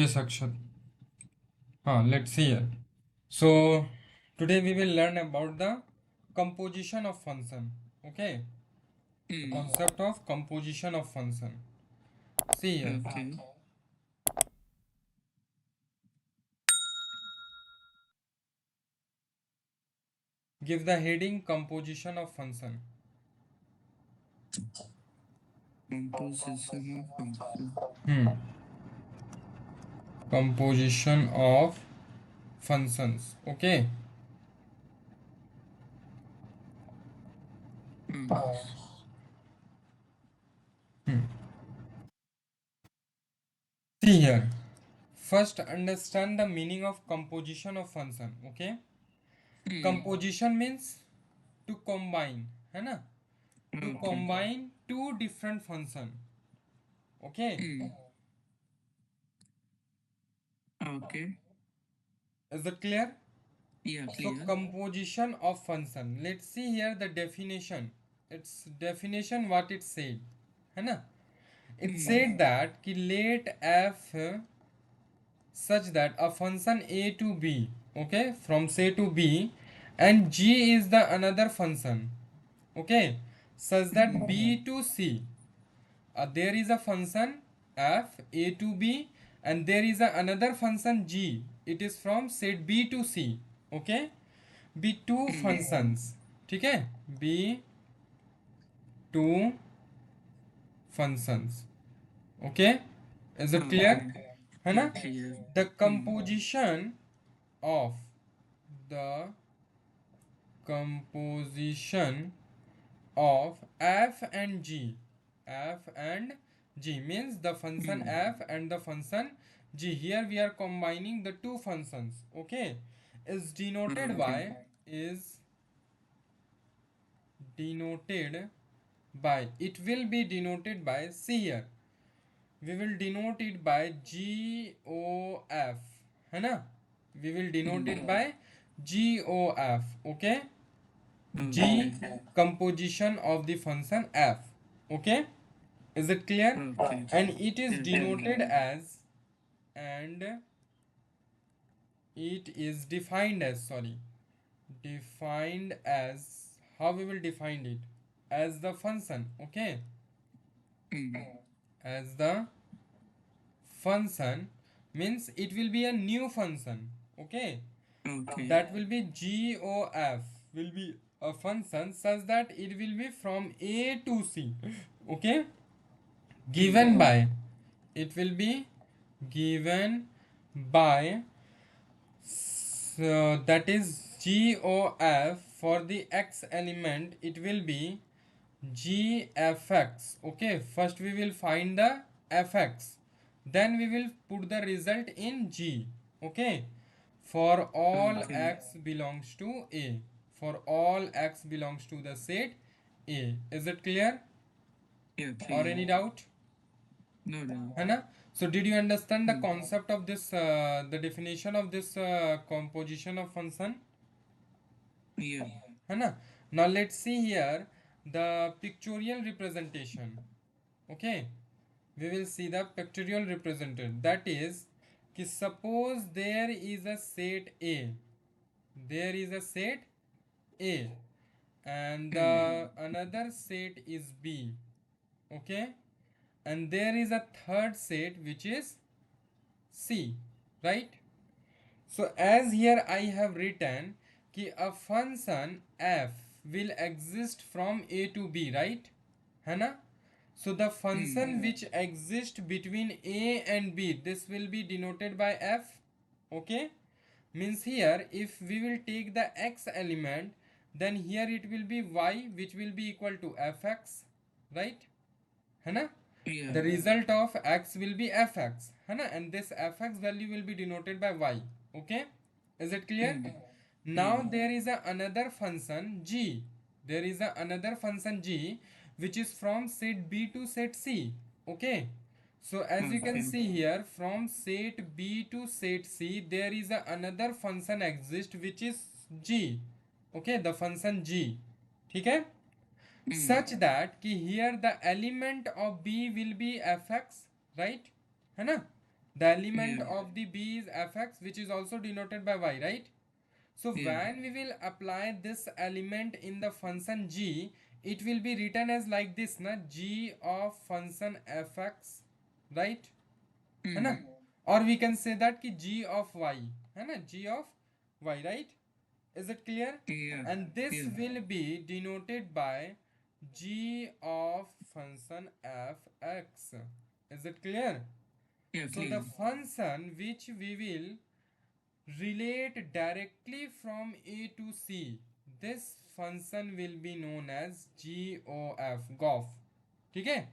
Yes, Akshat. Let's see here. So today we will learn about the composition of function. Okay, the Hmm. concept of composition of function. See here. Okay. Give the heading composition of function. Composition of function. Hmm. Composition of functions. Okay. Hmm. See here. First, understand the meaning of composition of function. Okay. Hmm. Composition means to combine, है ना? To Okay. combine two different function. Okay. Hmm. Okay. Is it clear? Yeah, So clear. composition of function. Let's see here the definition. Its definition what it said. है ना? It Hmm. said that कि let f such that a function a to b, okay, from c to b, and g is the another function, okay, such that Hmm. b to c. There is a function f a to b, and there is another function g. It is from set b to c. Okay, be two Hmm. functions. ठीक है, be two functions. Okay, is it clear? Okay. है ना? Yeah, clear. The Hmm. of the composition of f and g. F and g means the function Hmm. f and the function g. Here we are combining the two functions. Okay, is denoted Okay. by is denoted by, it will be denoted by, see here, we will denote it by GOF, है ना? We will denote Hmm. it by GOF. Okay, G Okay. composition of the function f. Okay, is it clear? Okay. And it is Yeah, clear. denoted as, and it is defined as, sorry, defined as, how we will define it, as the function. Okay, Hmm. as the function means it will be a new function. Okay, Okay. that will be GOF, will be a function such that it will be from a to c. Okay, Hmm. given by, it will be given by, so that is GOF. For the x element it will be gfx. Okay, first we will find the fx, then we will put the result in g. Okay, for all Okay. x belongs to a, for all x belongs to the set a. Is it clear, Yeah, or clear. any doubt? No doubt. है ना? So did you understand the Hmm. concept of this, the definition of this composition of function? Yeah. है ना? Now let's see here the pictorial representation. Okay, we will see the pictorial representation. That is कि suppose there is a set a, there is a set a, and Hmm. the another set is b. Okay, and there is a third set which is c, right? So as here I have written कि a function f will exist from a to b, right? है ना? So the Hmm. function which exists between a and b, this will be denoted by f. Okay, means here if we will take the x element, then here it will be y, which will be equal to fx, right? है ना? Yeah. The result of x will be fx, है ना? And this fx value will be denoted by y. Okay, is it clear? Hmm. Now Yeah. there is another function g. There is another function g which is from set b to set c. Okay, so as you can Okay. see here, from set b to set c there is another function exist which is g. Okay, the function g. ठीक है? Hmm. Such that कि here the element of b will be fx, right? है ना? The element Yeah. of the b is fx, which is also denoted by y, right? So Yeah. when we will apply this element in the function g, it will be written as like this, na, g of function fx, right? है ना? Or we can say that कि g of y, है ना, g of y, right? Is it clear? Yeah. And this Yeah. will be denoted by g of function fx. Is it clear? Yeah. So the Clear. function which we will relate directly from a to c, this function will be known as gof. ठीक है?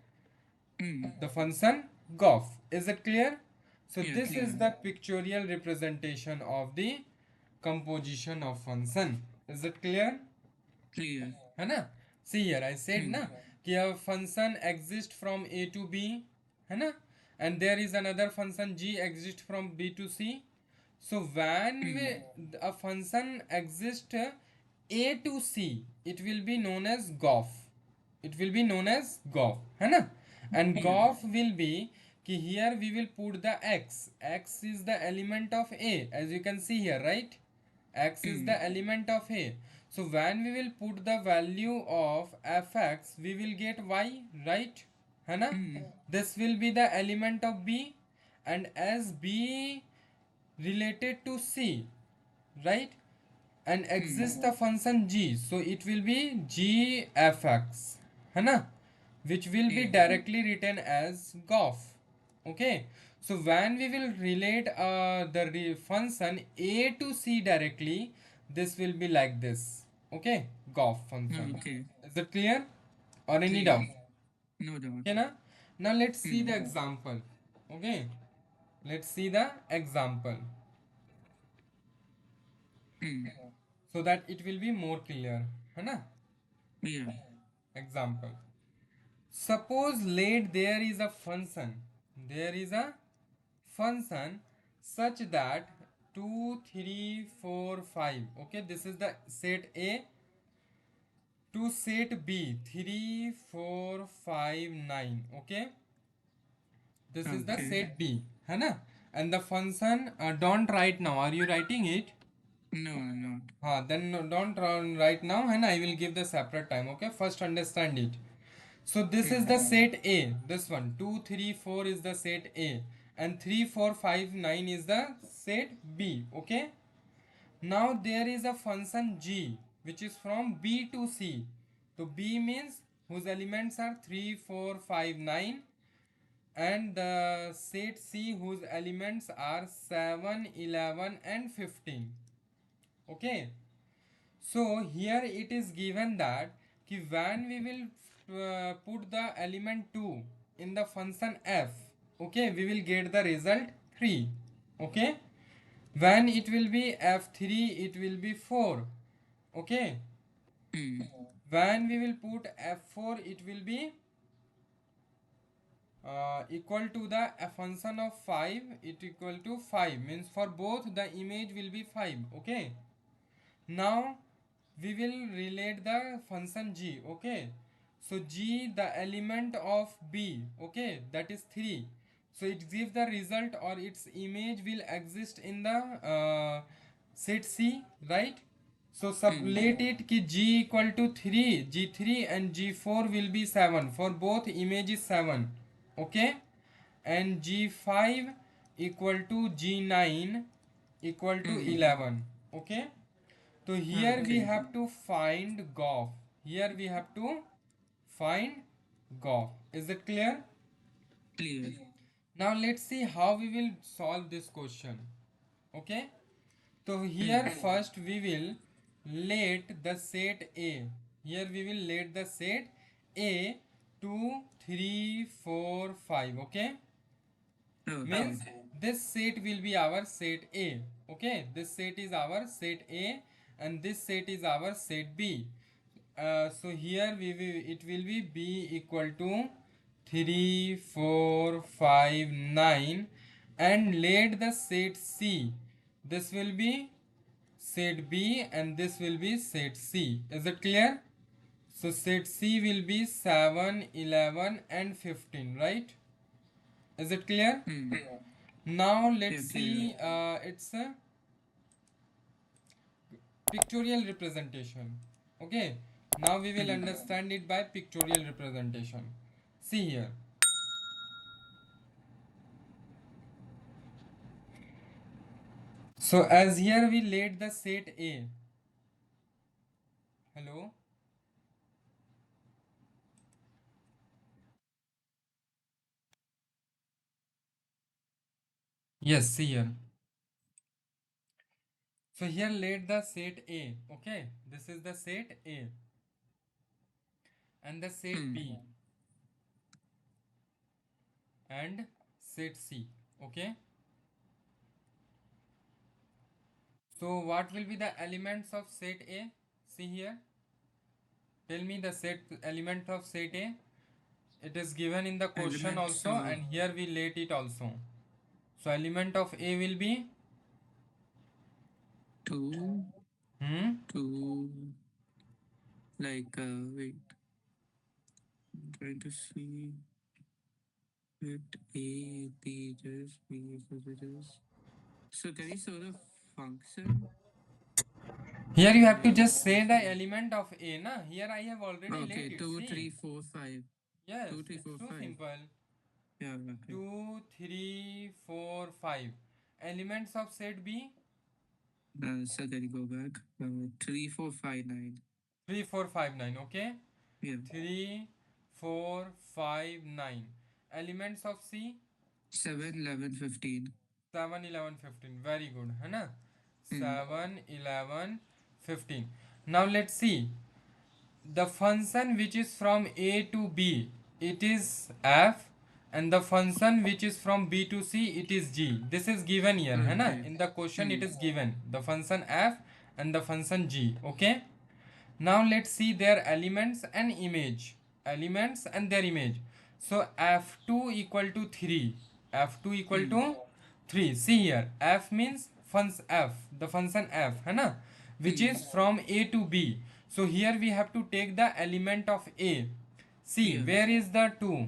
The function gof. Is it clear? So Yeah. this is Clear. the pictorial representation of the composition of function. Is it clear? Clear. है ना? See here, I said ना कि a function exists from a to b, है ना? And there is another function g exists from b to c. So when a function exists a to c, it will be known as gof. It will be known as gof, है ना? And Yeah. gof will be कि here we will put the x. X is the element of a, as you can see here, right? X is the element of a. So when we will put the value of fx, we will get y, right? है ना? This will be the element of b, and as b related to c, right? And exists the function g, so it will be g fx, है ना? Which will be Yeah. directly written as gof. Okay, so when we will relate the function a to c directly, this will be like this. Okay, gof function. Okay. Is it clear or any Clear. doubt? No doubt. Okay, na? Now let's see the example. Okay, let's see the example so that it will be more clear, है ना? Yeah. Example. Suppose let there is a function. There is a function such that 2, 3, 4, 5. Okay, this is the set A to set B 3, 4, 5, 9. Okay, this is the Okay. set B. है ना? And the function don't write now. Are you writing it? No, I'm not. Then don't write now, and I will give the separate time. Okay, first understand it. So this is the set A. This one 2, 3, 4 is the set A, and 3, 4, 5, 9 is the set B. Okay. Now there is a function g which is from B to C. So B means whose elements are 3, 4, 5, 9, and the set C whose elements are 7, 11, and 15. Okay. So here it is given that कि when we will put the element 2 in the function f, okay, we will get the result 3. Okay, when it will be f3, it will be 4. Okay, when we will put f4, it will be equal to the function of 5, it equal to 5, means for both the image will be 5. Okay, now we will relate the function g. Okay, so g the element of b, okay, that is 3. So it gives the result or its image will exist in the set C, right? So let it ki g equal to 3, g3 and g4 will be 7, for both image is 7. Okay, and g5 equal to g9 equal to 11. Okay, so here we Okay. have to find gof. Here we have to find gof. Is it clear? Clear. Now let's see how we will solve this question. Okay. So here first we will let the set A. Here we will let the set A 2, 3, 4, 5. Okay. Okay. Means this set will be our set A. Okay, this set is our set A, and this set is our set B. So here it will be B equal to 3, 4, 5, 9, and let the set C. This will be set B and this will be set C. Is it clear? So set C will be 7, 11, and 15, right? Is it clear? Now Yeah, let's clear. see, it's a pictorial representation. Okay, now we will Hmm. understand it by pictorial representation. See here. So as here we laid the set A. Hello. Yes, see here. So here laid the set A. Okay, this is the set A and the set Hmm. B and set C. Okay. So what will be the elements of set A? See here. Tell me the set element of set A. It is given in the question Elements also, of and here we late it also. So element of A will be 2, hmm 2, like, wait, I'm trying to see it. A, B, this, B, this. So can you show the function? here you have to Like, just say the element of A, na? Here I have already okay, late it. 2, See. 3, 4, 5. Yes, 2, 3, it's 4, so 5. simple. Yeah, okay. 2, 3, 4, 5. Elements of set B So then you go back. 3, 4, 5, 9. 3, 4, 5, 9. Okay. Yeah. 3, 4, 5, 9. Elements of C 7, 11, 15. 7, 11, 15. Very good. है ना? Hmm. 7, 11, 15. Now let's see. The function which is from A to B, it is f, and the function which is from B to C, it is g. This is given here, है ना? Okay. In the question it Hmm. is given the function f and the function g. Okay. Now let's see their elements and image. Elements and their image. So f2 equal to 3. f2 equal Hmm. to 3. See here. F means function f. The function f. है ना? Which Hmm. is from A to B. So here we have to take the element of A. See, Yeah. where is the 2?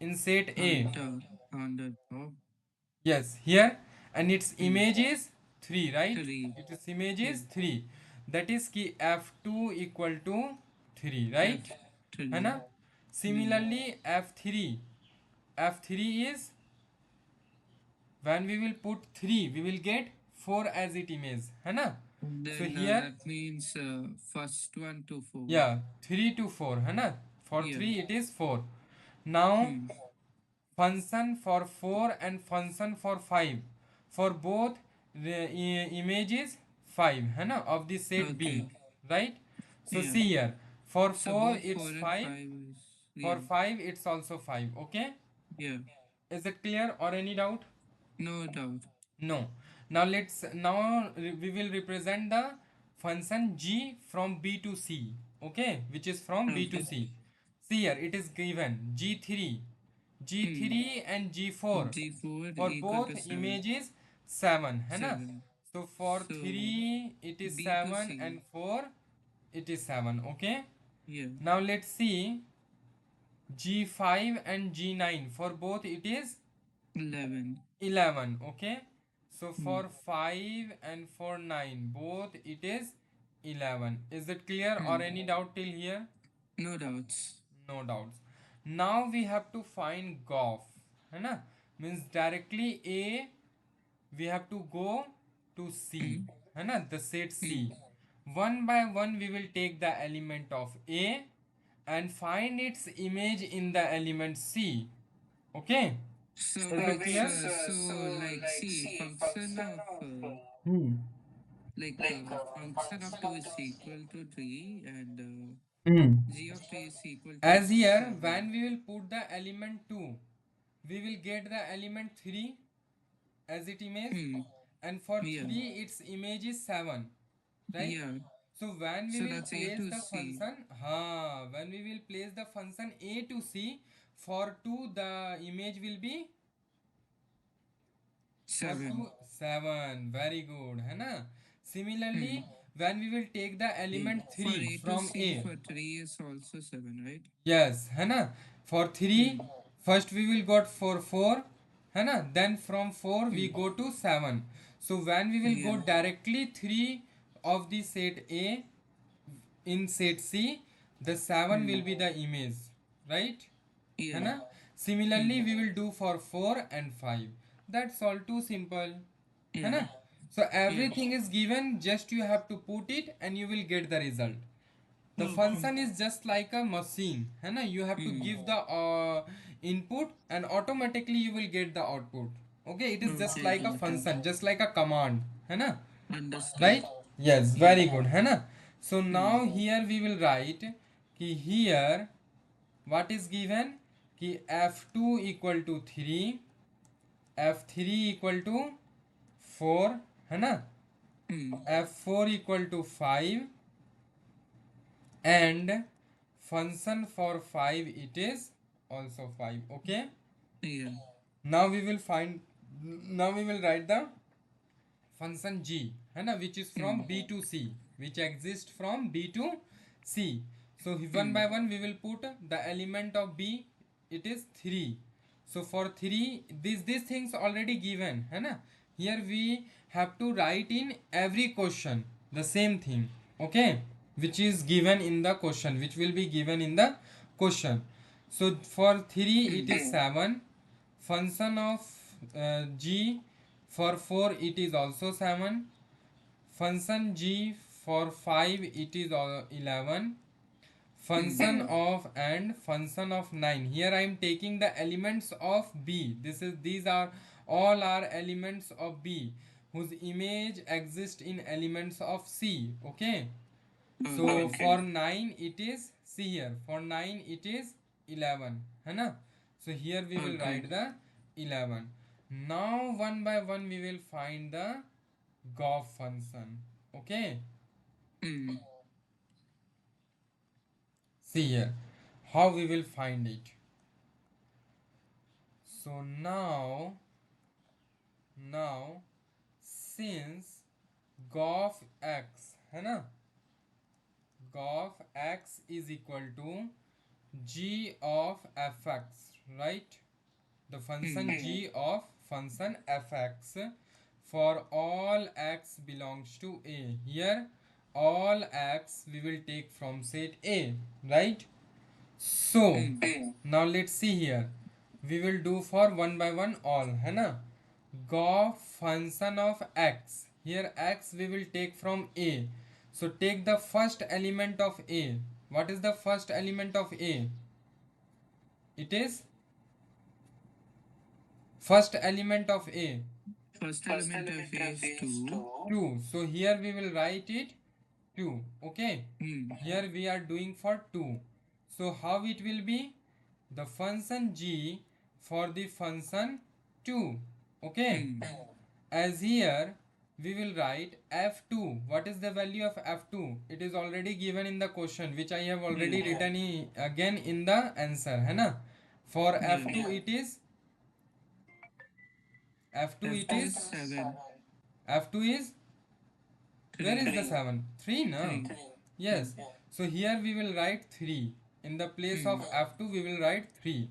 In set A. On the top. Yes, here, and its Hmm. image is 3, right? 3. Its image Yeah. is 3. That is ki f2 equal to 3, right? F है 3. ना? Hmm. Similarly, f3 is, when we will put 3, we will get 4 as it image, है ना? So Then here, that means first one to 4. yeah, 3 to 4, है ना? For Yeah. 3 it is 4. Now Hmm. function for 4 and function for 5, for both the images 5 है ना, of the set B, Okay. right? So Yeah. see here, for So 4 both it's 4 and 5, 5 is. for Yeah. 5 it's also 5. Okay, Yeah. is it clear or any doubt? No doubt. No. We will represent the function g from B to C. Okay, which is from B to Okay. C. See here, it is given g3, Hmm. g3 and g4. G4 For equal to both 7. images 7 है ना? 7. So for So 3 it is B to 7 C. and 4 it is 7. Okay. Yeah. Now let's see g5 and g9. For both it is 11. 11. Okay. So Hmm. for 5 and for 9 both it is 11. Is it clear or Hmm. any doubt till here? No doubts. No doubts. Now we have to find GOF, है ना? Means directly A we have to go to C, Hmm. है ना? The set Hmm. C. One by one we will take the element of A and find its image in the element C. Okay? So Is it wait, clear? so like see function of Hmm. function of 2 is equal to 3 and Hmm. g of 3 is equal to As here, 7. when we will put the element 2, we will get the element 3 as it image, Hmm. and for Yeah. 3 its image is 7, right? Yeah. So when we So will that's A place to the C. function, when we will place the function A to C, for 2 the image will be, for 2 7. 7. Very good, है ना? Similarly, Hmm. when we will take the element For 3 A to from C A, for 3 is also 7, right? yes, है ना? For 3, Hmm. first we will got for 4, है ना. Then from 4 we Hmm. go to 7. So when we will go Yeah. directly 3 of the set A in set C, the 7 will Hmm. be the image, right? है Yeah. ना. Similarly Hmm. we will do for 4 and 5. That's all, too simple, है Yeah. ना. So Yeah. everything is given, just you have to put it and you will get the result. The Okay. function is just like a machine, है ना. You have to Hmm. give the input and automatically you will get the output. Okay, it is just Okay, like a got it. function, just like a command, है ना. Understood. Right. Yes, Yeah. very good, है ना. So now Hmm. here we will write कि here what is given कि f2 equal to 3, f3 equal to 4, है ना, Hmm. f4 equal to 5, and function for 5 it is also 5. Okay, Yeah. now we will find, now we will write the function g, है ना, which is from Hmm. b to c, which exists from b to c. So one Hmm. by one we will put the element of b. It is 3. So for 3, these things already given, है ना. Here we have to write in every question the same thing. Okay, which is given in the question, which will be given in the question. So for 3 it Hmm. is 7. Function of g for 4 it is also 7. Function g for 5 it is 11. Hmm. Function of and function of 9. Here I am taking the elements of b. These are all are elements of b whose image exists in elements of c. Okay. So Okay. for 9 it is, see here, for 9 it is 11, है ना. So here we will Okay. write the 11. Now one by one we will find the GOF function. Okay, Hmm. see here how we will find it. So now since GOF x, है ना, GOF x is equal to g of fx, right? The function Hmm. g of function fx for all x belongs to a. Here all x we will take from set a, right? So Hmm. now let's see here. We will do for one by one all, है ना. Go function of x. Here x we will take from a. So take the first element of a. What is the first element of a? It is first element of a. First element of A is 2. 2. So here we will write it 2. Okay. Hmm. Here we are doing for 2. So how it will be? The function g for the function 2. Okay. Hmm. As here we will write f2. What is the value of f2? It is already given in the question, which I have already Yeah. written again in the answer, है ना. For Yeah. f2 it is, f2 it F2 is is, 7. f2 is, where is 3. the 7? 3 now. 3. Hmm. Yes. So here we will write 3. In the place Hmm. of f2 we will write 3.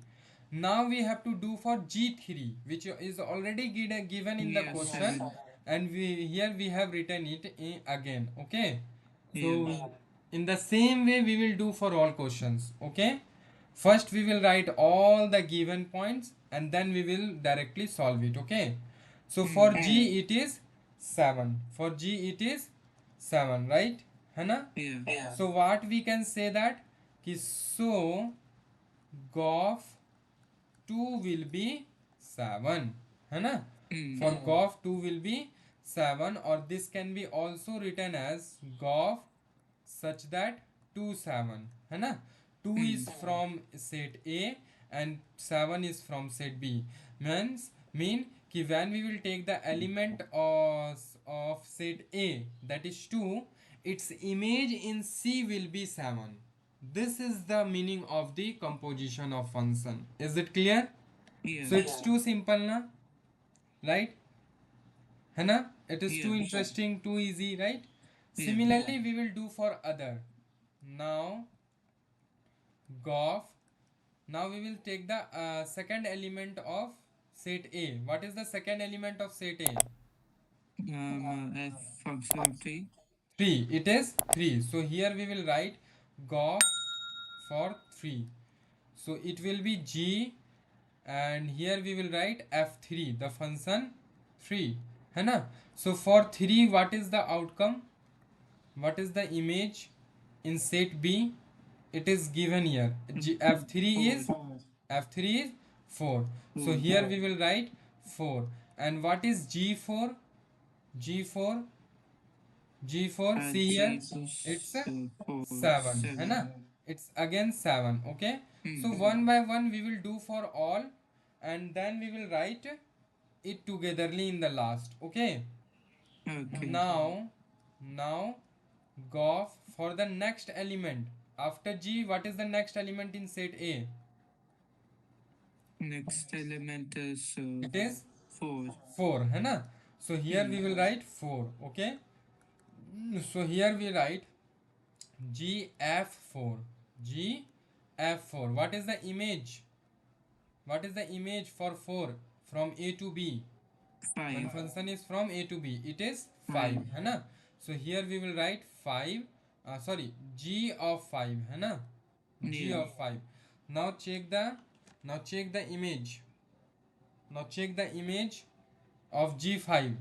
Now we have to do for g3, which is already given in the Yeah, question, 7. and we here we have written it again. Okay. Yeah. So in the same way we will do for all questions. Okay. First we will write all the given points and then we will directly solve it. Okay. So for Hmm. g it is 7. For g it is 7, right? है ना. Yeah. So what we can say that कि so GOF 2 will be 7, है ना. Hmm. For GOF 2 will be 7, or this can be also written as GOF such that 2 7, है ना. 2 Hmm. is from set A and 7 is from set B. Mean कि when we will take the element of set A, that is 2, its image in C will be 7. This is the meaning of the composition of function. Is it clear? Yeah. So it's too simple na, right? है ना. It is too Yeah. interesting, too easy, right? Yeah. Similarly we will do for other. Now GOF. Now we will take the second element of set A. What is the second element of set A? F function of 3. 3. It is 3. So here we will write gof for 3. So it will be G, and here we will write F3, the function 3. है ना? So for 3, what is the outcome? What is the image in set B? It is given here. F3 is 4. 4. So 4. here we will write 4. And what is G4? G4, G4, see here, it's 4. 7, है ना? 7. It's again 7. Okay, so one by one we will do for all, and then we will write it togetherly in the last. Okay, Okay. now go for the next element after G. What is the next element in set A? Next element is It is 4. 4, है ना? So here we will write 4. Okay, so here we write GF4. GF4. What is the image? What is the image for 4 from A to B? 5. One function is from A to B. It is 5. है ना? So here we will write 5. Sorry, G of 5. है ना? G Yeah. of 5. Now check the image. Now check the image of G5.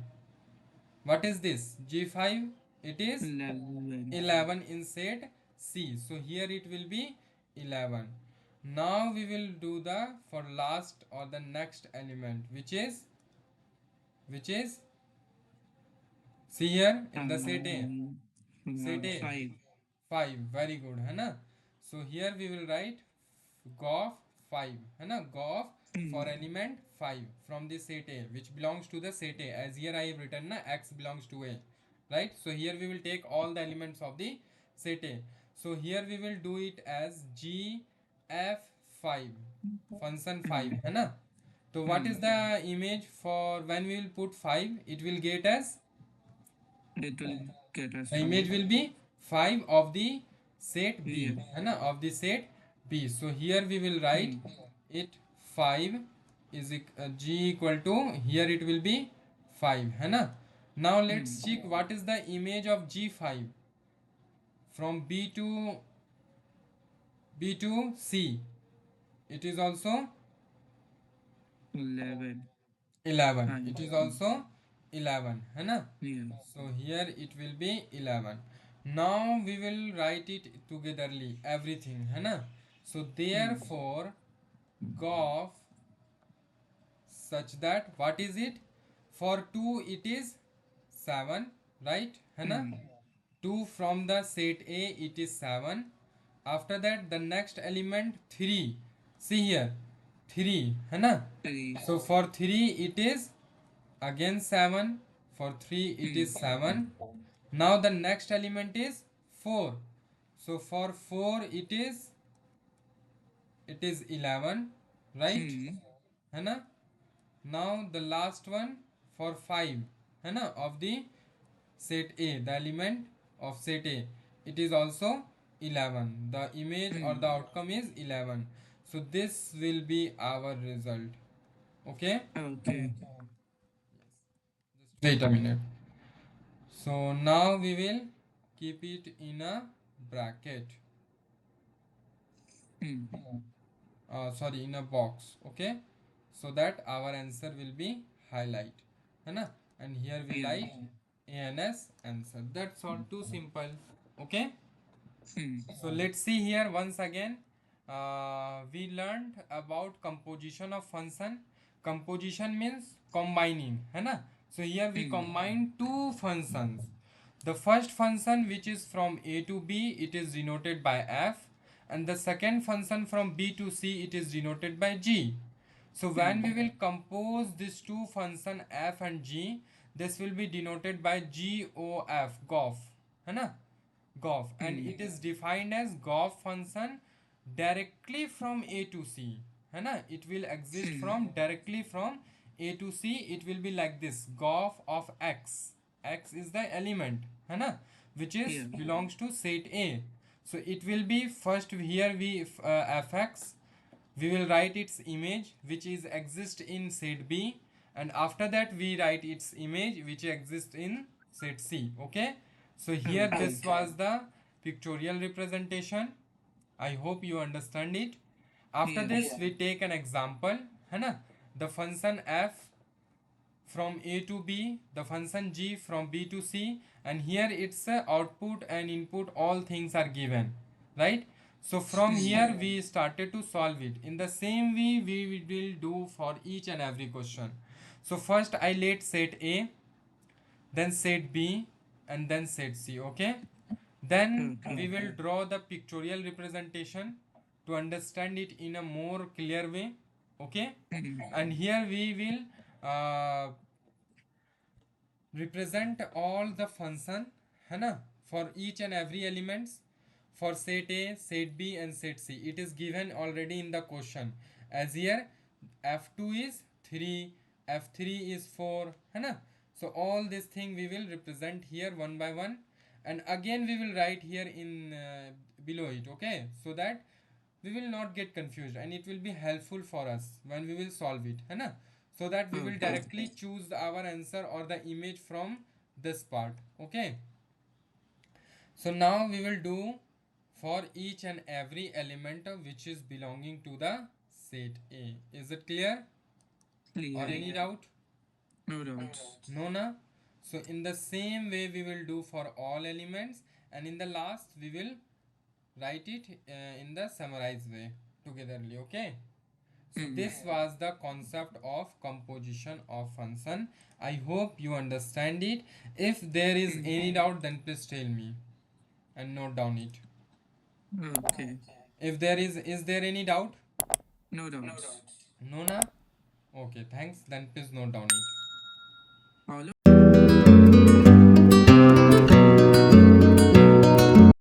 What is this? G5. It is 11. 11 in set C. So here it will be 11. Now we will do the for last or the next element, which is see here in the set A. Set A 5. 5. Very good, है ना? So here we will write gof 5, है ना? Gof for element 5 from the set A, which belongs to the set A. As here I have written na x belongs to A, right? So here we will take all the elements of the set A. So here we will do it as GF5 function 5, है ना? So what is the image for when we will put 5? It will get as It will get us the image will be 5 of the set B, Yeah. है ना? Of the set B. So here we will write it 5 is G equal to, here it will be 5, है ना? Now let's check what is the image of G5 from B to C. It is also 11. 11. Fine. It is also 11, है ना? Yeah. So here it will be 11. Now we will write it togetherly, everything, है ना? So therefore gof such that, what is it? For 2 it is 7, right? है ना? 2 from the set A it is 7. After that the next element 3. See here 3, है ना? 3. So for 3 it is again 7. For 3 it is 7. Now the next element is 4. So for 4 it is 11, right? है ना? Now the last one for 5, है ना, of the set A, the element of set A, it is also 11. The image or the outcome is 11. So this will be our result. Okay, Okay. just wait a minute. So now we will keep it in a bracket. Sorry, in a box. Okay, so that our answer will be highlight, है ना? And here we Yeah. write ANS answer. That's all. Too simple. Okay, so let's see here once again. We learned about composition of function. Composition means combining, है ना? So here we combine two functions. The first function, which is from A to B, it is denoted by F, and the second function from B to C, it is denoted by G. So when we will compose these two function F and G, this will be denoted by GOF, GOF, है ना? GOF, and it is defined as GOF function directly from A to C, है ना? It will exist from directly from A to C. It will be like this: GOF of X. X is the element, है ना? Which is Yeah. belongs to set A. So it will be first here we fx we will write its image which is exist in set B, and after that we write its image which exists in set C. Okay, so here Okay. this was the pictorial representation. I hope you understand it. After Yeah. this we take an example, है ना, the function f from A to B, the function g from B to C, and here its output and input, all things are given, right? So from here we started to solve it. In the same way we will do for each and every question. So first I let set A, then set B, and then set C. Okay, then Okay. we will draw the pictorial representation to understand it in a more clear way. Okay, and here we will represent all the function, है ना, for each and every elements for set A, set B and set C. It is given already in the question, as here f2 is 3, f3 is 4, है ना. So all this thing we will represent here one by one, and again we will write here in below it. Okay, so that we will not get confused and it will be helpful for us when we will solve it, है ना, so that we will Okay. directly choose our answer or the image from this part. Okay, so now we will do for each and every element which is belonging to the set A. Is it clear or Clear. any doubt? No doubts. No, na. So in the same way we will do for all elements, and in the last we will write it in the summarized way togetherly. Okay, so this was the concept of composition of function. I hope you understand it. If there is any doubt, then please tell me and note down it. Okay. If there is there any doubt? No doubts. No, na. Okay, thanks. Then please note down it.